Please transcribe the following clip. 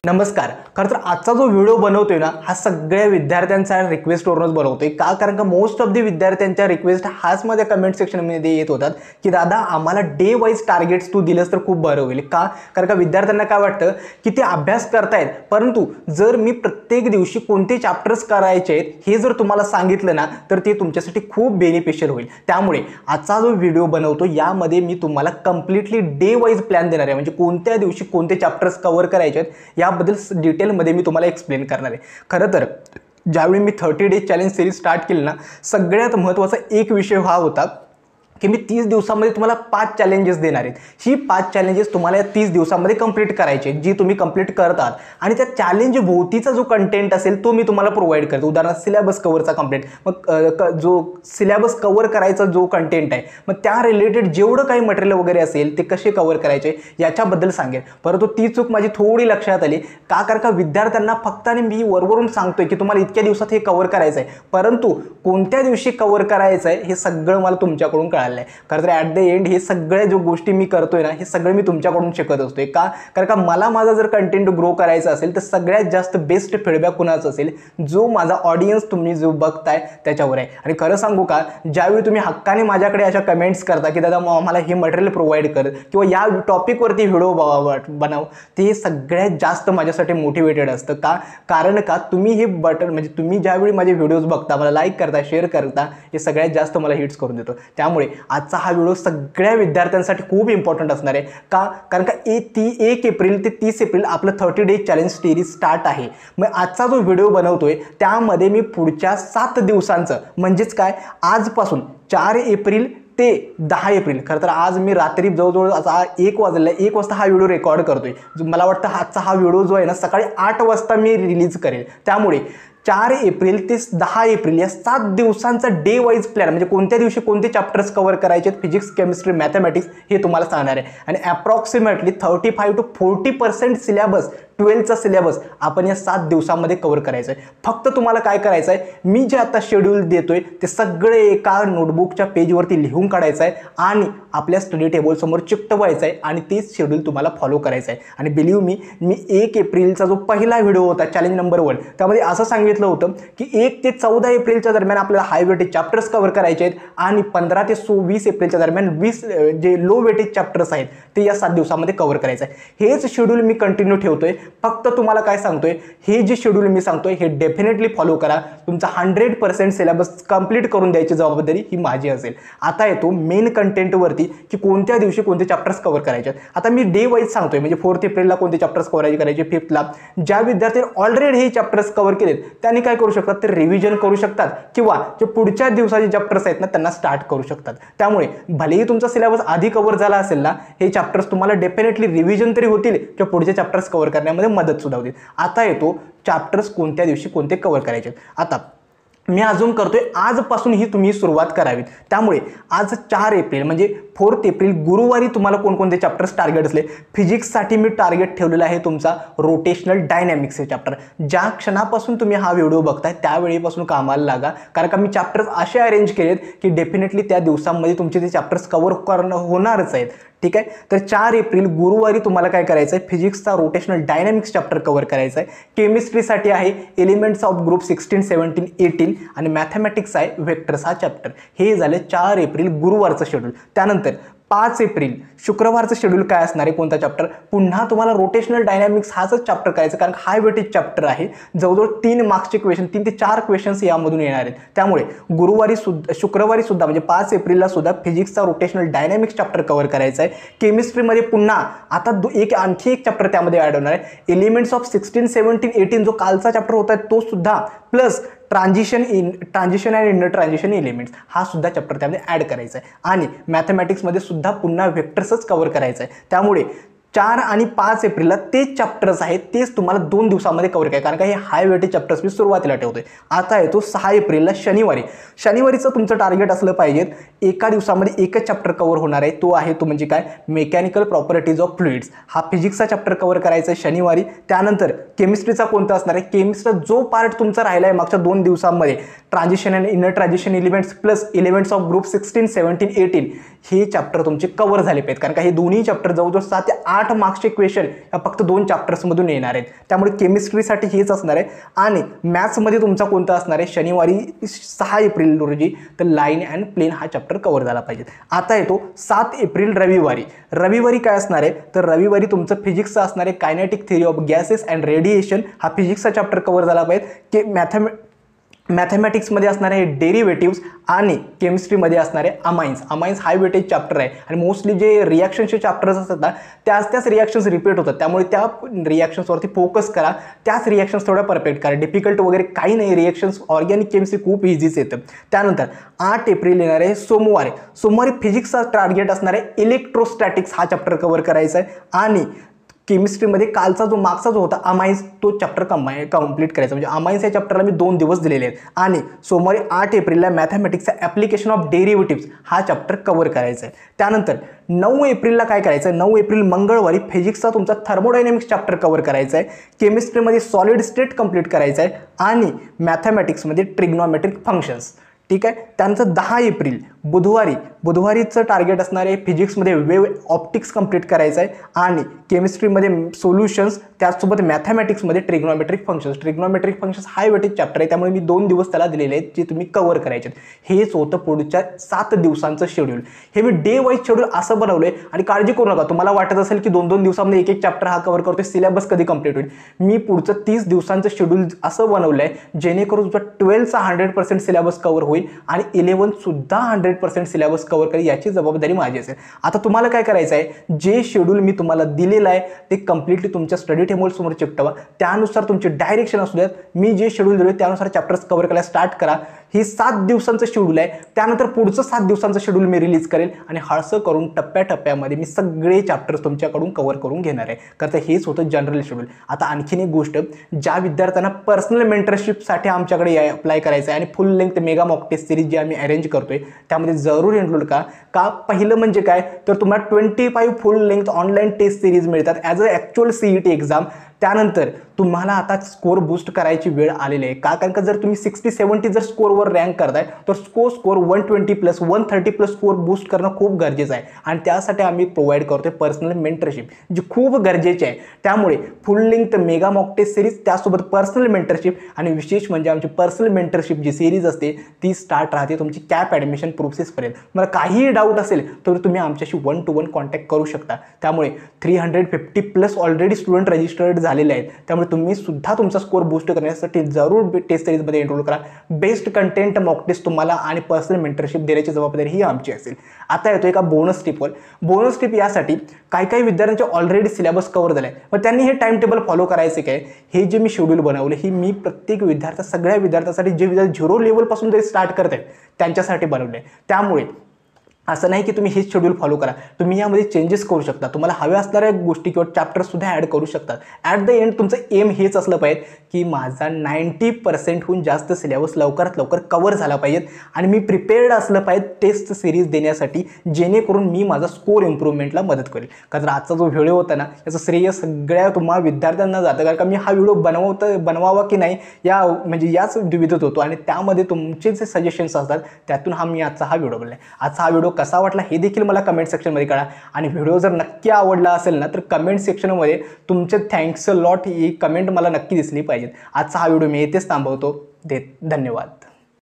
नमस्कार. खरं तर आजचा जो व्हिडिओ बनवतोय ना हा सगळ्या विद्यार्थ्यांचा रिक्वेस्टवरूनच बनवतोय का, कारण का मोस्ट ऑफ द विद्यार्थ्यांच्या रिक्वेस्ट हाच माझ्या कमेंट सेक्शनमध्ये येत होतात की दादा आम्हाला डे वाईज टार्गेट्स तू दिलंस तर खूप बरं होईल. का, कारण का विद्यार्थ्यांना काय वाटतं की ते अभ्यास करतायत, परंतु जर मी प्रत्येक दिवशी कोणते चॅप्टर्स करायचे आहेत हे जर तुम्हाला सांगितलं ना तर ते तुमच्यासाठी खूप बेनिफिशियल होईल. त्यामुळे आजचा जो व्हिडिओ बनवतो यामध्ये मी तुम्हाला कम्प्लिटली डे वाईज प्लॅन देणार आहे, म्हणजे कोणत्या दिवशी कोणते चॅप्टर्स कव्हर करायचे आहेत याबद्दल डिटेलमध्ये मी तुम्हाला एक्सप्लेन करणार आहे. खरं तर ज्यावेळी मी 30 डेज चॅलेंज सिरीज स्टार्ट केली ना, सगळ्यात महत्त्वाचा एक विषय हा होता की मी 30 दिवसांमध्ये तुम्हाला 5 चॅलेंजेस देणार आहेत. ही 5 चॅलेंजेस तुम्हाला या 30 दिवसांमध्ये कंप्लीट करायचे, जी तुम्ही कंप्लीट करतात आणि त्या चॅलेंज भोवतीचा जो कंटेंट असेल तो मी तुम्हाला प्रोव्हाइड करतो. उदाहरणार्थ सिलेबस कव्हरचा कंटेंट, मग जो सिलेबस कव्हर करायचा जो कंटेंट आहे मग त्या रिलेटेड जेवढं काही मटेरियल वगैरे असेल ते कसे कव्हर करायचे याच्याबद्दल सांगेन. परंतु ती चूक माझी थोडी लक्षात आली का, कारण का विद्यार्थ्यांना फक्त आणि मी वरवरून सांगतोय की तुम्हाला इतक्या दिवसात हे कव्हर करायचं आहे, परंतु कोणत्या दिवशी कव्हर करायचं आहे हे सगळं मला तुमच्याकडून कळालं. खरं तर ॲट द एंड हे सगळ्या जो गोष्टी मी करतोय ना हे सगळं मी तुमच्याकडून शिकत असतोय. का, कारण का मला माझा जर कंटेंट ग्रो करायचा असेल तर सगळ्यात जास्त बेस्ट फीडबॅक कुणाचा असेल, जो माझा ऑडियन्स तुम्ही जो बघताय त्याच्यावर आहे. आणि खरं सांगू का, ज्यावेळी तुम्ही हक्काने माझ्याकडे अशा कमेंट्स करता की दादा मला हे मटेरियल प्रोव्हाइड कर किंवा या टॉपिकवरती व्हिडिओ बनव, ते सगळ्यात जास्त माझ्यासाठी मोटिवेटेड असतं. का, कारण का तुम्ही हे बटन म्हणजे तुम्ही ज्यावेळी माझे व्हिडिओज बघता, मला लाईक करता, शेअर करता, हे सगळ्यात जास्त मला हिट्स करून देतो. त्यामुळे आजचा हा व्हिडिओ सगळ्या विद्यार्थ्यांसाठी खूप इम्पॉर्टंट असणार आहे. का, कारण का 1 एप्रिल ते 30 एप्रिल आपलं 30 डेज चॅलेंज सिरीज स्टार्ट आहे. मग आजचा जो व्हिडिओ बनवतोय त्यामध्ये मी पुढच्या 7 दिवसांचं म्हणजेच काय, आजपासून 4 एप्रिल ते 10 एप्रिल, खरं तर आज मी रात्री जवळजवळ आता 1 वाजता हा व्हिडिओ रेकॉर्ड करतोय. मला वाटतं आजचा हा व्हिडिओ जो आहे ना सकाळी 8 वाजता मी रिलीज करेल. त्यामुळे 4 एप्रिल ते 10 एप्रिल या 7 दिवसांचा डे वाईज प्लॅन, म्हणजे कोणत्या दिवशी कोणते चॅप्टर्स कव्हर करायचे, फिजिक्स, केमिस्ट्री, मॅथमॅटिक्स हे तुम्हाला सांगणार आहे. आणि अप्रॉक्सिमेटली 35 to 40% सिलेबस 12चा सिलेबस आपण या 7 दिवसांमध्ये कव्हर करायचं आहे. फक्त तुम्हाला काय करायचं आहे, मी जे आता शेड्यूल देतोय ते सगळे एका नोटबुकच्या पेजवरती लिहून काढायचं आहे आणि आपल्या स्टडी टेबलसमोर चिकटवायचं आहे आणि तेच शेड्यूल तुम्हाला फॉलो करायचं आहे. आणि बिलीव्ह मी 1 एप्रिलचा जो पहिला व्हिडिओ होता चॅलेंज नंबर 1 त्यामध्ये असं सांगितलं होतं की 1 ते 14 एप्रिलच्या दरम्यान आपल्याला हाय वेटेज चॅप्टर्स कव्हर करायचे आहेत आणि 15 ते 20 एप्रिलच्या दरम्यान 20 जे लो वेटेज चॅप्टर्स आहेत ते या 7 दिवसांमध्ये कव्हर करायचं आहे. हेच शेड्यूल मी कंटिन्यू ठेवतोय. फक्त तुम्हाला काय सांगतोय, हे जे शेड्यूल मी सांगतोय हे डेफिनेटली फॉलो करा. तुमचा 100% सिलेबस कंप्लीट करून द्यायची जबाबदारी ही माझी असेल. आता येतो मेन कंटेंटवरती की कोणत्या दिवशी कोणते चॅप्टर्स कव्हर करायचे. आता मी डे वाईज सांगतोय, म्हणजे 4 एप्रिलला कोणते चॅप्टर्स कव्हर करायचे, 5ला ज्या विद्यार्थ्यांनी ऑलरेडी हे चॅप्टर्स कव्हर केलेत त्यांनी काय करू शकतात, ते रिव्हिजन करू शकतात किंवा जे पुढच्या दिवसाचे चॅप्टर्स आहेत ना त्यांना स्टार्ट करू शकतात. त्यामुळे भलेही तुमचा सिलेबस आधी कव्हर झाला असेल ना, हे चॅप्टर्स तुम्हाला डेफिनेटली रिव्हिजन तरी होतील किंवा पुढचे चॅप्टर्स कव्हर करण्यामध्ये मदत सुद्धा होतील. आता येतो चॅप्टर्स कोणत्या दिवशी कोणते कव्हर करायचे. आता मी अजून करतोय आजपासून ही तुम्ही सुरुवात करावी. त्यामुळे आज 4 एप्रिल म्हणजे 4 एप्रिल गुरुवारी तुम्हाला कोणकोणते चॅप्टर्स टार्गेट असले. फिजिक्ससाठी मी टार्गेट ठेवलेला आहे तुमचा रोटेशनल डायनॅमिक्स हे चॅप्टर. ज्या क्षणापासून तुम्ही हा व्हिडिओ बघताय त्यावेळीपासून कामाला लागा, कारण का मी चॅप्टर्स असे अरेंज केलेत की डेफिनेटली त्या दिवसांमध्ये तुमचे ते चॅप्टर्स कव्हर करणं होणारच आहेत. ठीक आहे, तर 4 एप्रिल गुरुवारी तुम्हाला काय करायचं आहे, फिजिक्सचा रोटेशनल डायनॅमिक्स चॅप्टर कव्हर करायचा आहे. केमिस्ट्रीसाठी आहे एलिमेंट्स ऑफ ग्रुप 16, 17, 18 आणि मॅथमॅटिक्स आहे व्हेक्टर्स हा चॅप्टर. हे झालं 4 एप्रिल गुरुवारचं शेड्यूल. त्यानंतर 5 एप्रिल शुक्रवारचं शेड्यूल काय असणार आहे, कोणता चॅप्टर, पुन्हा तुम्हाला रोटेशनल डायनॅमिक्स हाच चॅप्टर करायचं, कारण हाय वेटेज चॅप्टर आहे. जवळजवळ 3 मार्क्सचे क्वेश्चन, 3 ते 4 क्वेश्चन्स यामधून येणार आहेत. त्यामुळे शुक्रवारी सुद्धा म्हणजे 5 एप्रिलला सुद्धा फिजिक्सचा रोटेशनल डायनॅमिक्स चॅप्टर कव्हर करायचा आहे. केमिस्ट्रीमध्ये पुन्हा आता आणखी एक चॅप्टर त्यामध्ये ॲड होणार आहे, एलिमेंट्स ऑफ 16, 17, 18 जो कालचा चॅप्टर होता तो सुद्धा, plus transition and inter transition elements हा सुद्धा चॅप्टर त्यामध्ये ॲड करायचा आहे. आणि मॅथमॅटिक्समध्ये सुद्धा पुन्हा व्हेक्टर्सच कव्हर करायचं आहे. त्यामुळे 4 आणि 5 एप्रिलला तेच चॅप्टर्स आहेत, तेच तुम्हाला 2 दिवसामध्ये कव्हर करायचं, कारण का हे हाय वेटेज चॅप्टर्स मी सुरुवातीला ठेवतोय. आता येतो 6 एप्रिलला शनिवारीचं तुमचं टार्गेट असलं पाहिजे एका दिवसामध्ये एकच चॅप्टर कव्हर होणार आहे. तो आहे तो म्हणजे काय, मेकॅनिकल प्रॉपर्टीज ऑफ फ्लुइड्स हा फिजिक्सचा चॅप्टर कव्हर करायचा आहे शनिवारी. त्यानंतर केमिस्ट्रीचा कोणता असणार आहे, केमिस्ट्रीचा जो पार्ट तुमचा राहिला आहे मागच्या 2 दिवसांमध्ये transition and inner transition elements plus elements of group 16, 17, 18 हे चॅप्टर तुमचे कव्हर झाले पाहिजेत, कारण का हे दोन्ही चॅप्टर जवळजवळ 7 ते 8 मार्क्सचे क्वेश्चन या फक्त 2 चॅप्टर्समधून येणार आहेत. त्यामुळे केमिस्ट्रीसाठी हेच असणार आहे. आणि मॅथ्समध्ये तुमचा कोणता असणार आहे, शनिवारी 6 एप्रिल रोजी तर लाईन अँड प्लेन हा चॅप्टर कव्हर झाला पाहिजे. आता येतो 7 एप्रिल रविवारी काय असणार आहे, तर रविवारी तुमचं फिजिक्सचा असणार आहे kinetic theory of gases and radiation हा फिजिक्सचा चॅप्टर कव्हर झाला पाहिजे. की मॅथमॅटिक्समध्ये असणार आहे डेरिव्हेटिव्स आणि केमिस्ट्रीमध्ये असणार आहे अमाइन्स हाय वेटेज चॅप्टर आहे. आणि मोस्टली जे रिॲक्शनचे चॅप्टर्स असतात ना त्याच रिॲक्शन्स रिपीट होतात, त्यामुळे त्या रिॲक्शन्सवरती फोकस करा. त्याच रिॲक्शन्स थोड्या परफेक्ट करा. डिफिकल्ट वगैरे काही नाही, रिॲक्शन्स ऑर्गॅनिक केमिस्ट्री खूप इझीच येतं. त्यानंतर 8 एप्रिल येणार आहे सोमवारी फिजिक्सचा टार्गेट असणार आहे इलेक्ट्रोस्टॅटिक्स हा चॅप्टर कव्हर करायचा आहे. आणि केमिस्ट्रीमध्ये कालचा मागचा होता अमाइन्स तो चॅप्टर कंप्लीट करायचा. म्हणजे अमाइन्स या चॅप्टरला मी 2 दिवस दिलेले आहेत. आणि सोमवारी 8 एप्रिलला मॅथमॅटिक्सचा ॲप्लिकेशन ऑफ डेरिव्हेटिव्स हा चॅप्टर कव्हर करायचा आहे. त्यानंतर 9 एप्रिलला काय करायचं आहे, 9 एप्रिल मंगळवारी फिजिक्सचा तुमचा थर्मोडायनॅमिक्स चॅप्टर कव्हर करायचा आहे. केमिस्ट्रीमध्ये सॉलिड स्टेट कंप्लीट करायचा आहे. आणि मॅथमॅटिक्समध्ये ट्रिग्नॉमेट्रिक फंक्शन्स. ठीक आहे. त्यानंतर 10 एप्रिल बुधवारीचं टार्गेट असणार आहे फिजिक्समध्ये वेव्ह ऑप्टिक्स कंप्लीट करायचं आहे. आणि केमिस्ट्रीमध्ये सोल्युशन्स, त्याचसोबत मॅथमॅटिक्समध्ये ट्रिग्नॉमेट्रिक फंक्शन्स हाय वेटेज चॅप्टर आहे, त्यामुळे मी 2 दिवस त्याला दिलेले आहेत जे तुम्ही कव्हर करायचे. हेच होतं पुढच्या 7 दिवसांचं शेड्यूल. हे मी डे वाईज शेड्यूल असं बनवलं आहे. आणि काळजी करू नका, तुम्हाला वाटत असेल की 2-2 दिवसामध्ये एक चॅप्टर हा कव्हर करतोय, सिलेबस कधी कंप्लीट होईल. मी पुढचं 30 दिवसांचं शेड्यूल असं बनवलं आहे जेणेकरून तुमचा 12चा 100% सिलेबस कव्हर होईल आणि 11 सुद्धा 100% सिलेबस कव्हर करेल, याची जबाबदारी माझी असेल. आता तुम्हाला काय करायचं आहे, जे शेड्यूल मी तुम्हाला दिलेलं आहे ते कम्प्लिटली तुमच्या स्टडी टेबल समोर चिकटवा. त्यानुसार तुमचे डायरेक्शन असू द्यात. मी जे शेड्यूल दिले त्यानुसार चॅप्टर्स कव्हर करायला स्टार्ट करा. ही 7 दिवसांचं शेड्यूल आहे. त्यानंतर पुढचं 7 दिवसांचं शेड्यूल मी रिलीज करेल आणि हळसं करून टप्प्याटप्प्यामध्ये मी सगळे चॅप्टर्स तुमच्याकडून कव्हर करून घेणार आहे, कारण हेच होतं जनरल शेड्यूल. आता आणखीन एक गोष्ट, ज्या विद्यार्थ्यांना पर्सनल मेंटरशिपसाठी आमच्याकडे अप्लाय करायचं आहे आणि full length mega mock test series जी आम्ही अरेंज करतोय त्यामध्ये जरूर एनरोल का पहिलं म्हणजे काय, तर तुम्हाला 25 full length online test series मिळतात as a actual CET exam. त्यानंतर तुम्हाला आता स्कोर बूस्ट करायची वेळ आलेली आहे. कारण का जर तुम्ही 60-70 जर स्कोरवर रँक करताय तर स्कोर 120+, 130+ स्कोर बूस्ट करणं खूप गरजेचं आहे. आणि त्यासाठी आम्ही प्रोव्हाइड करतोय पर्सनल मेंटरशिप जी खूप गरजेची आहे. त्यामुळे full length mega mock test series, त्यासोबत पर्सनल मेंटरशिप आणि विशेष म्हणजे आमची पर्सनल मेंटरशिप जी सिरीज असते ती स्टार्ट राहते तुमची कॅप ॲडमिशन प्रोसेसपर्यंत. मला काहीही डाऊट असेल तर तुम्ही आमच्याशी 1-to-1 कॉन्टॅक्ट करू शकता. त्यामुळे 350+ ऑलरेडी स्टुडंट रजिस्टर्ड झालेले आहेत, त्यामुळे तुम्ही सुद्धा तुमचा स्कोर बूस्ट करण्यासाठी जरूर टेस्ट सिरीजमध्ये एनरोल करा. बेस्ट कंटेंट मॉक टेस्ट तुम्हाला आणि पर्सनल मेंटरशिप देण्याची जबाबदारी ही आमची असेल. आता येतो एका बोनस टिपवर. बोनस टिप यासाठी काही विद्यार्थ्यांचे ऑलरेडी सिलेबस कव्हर झाले आहे, पण त्यांनी हे टाइम टेबल फॉलो करायचे काय, हे जे मी शेड्यूल बनवले ही मी प्रत्येक सगळ्या विद्यार्थ्यांसाठी जे 0 लेवलपासून जे स्टार्ट करत आहेत त्यांच्यासाठी बनवले. त्यामुळे असं नाही की तुम्ही हेच शेड्यूल फॉलो करा, तुम्ही यामध्ये चेंजेस करू शकता. तुम्हाला हव्या असणाऱ्या गोष्टी किंवा चॅप्टरसुद्धा ॲड करू शकता. ॲट द एंड तुमचं एम हेच असलं पाहिजे की माझा 90%हून जास्त सिलेबस लवकरात लवकर कव्हर झाला पाहिजे आणि मी प्रिपेअर्ड असलं पाहिजे टेस्ट सिरीज देण्यासाठी, जेणेकरून मी माझा स्कोर इम्प्रूव्हमेंटला मदत करेल. कारण आजचा जो व्हिडिओ होता ना याचं श्रेय सगळ्या तुम्हाला विद्यार्थ्यांना जातं, कारण का मी हा व्हिडिओ बनवावा की नाही याच दुविधत होतो आणि त्यामध्ये तुमचे जे सजेशन्स असतात त्यातून मी आजचा हा व्हिडिओ बनला. आजचा हा व्हिडिओ कसा वाटला हे देखील मला कमेंट सेक्शनमध्ये कळा. आणि व्हिडिओ जर नक्की आवडला असेल ना तर कमेंट सेक्शनमध्ये तुमचे thanks a lot he comment मला नक्की दिसली पाहिजे. आजचा हा व्हिडिओ मी येथेच थांबवतो. धन्यवाद.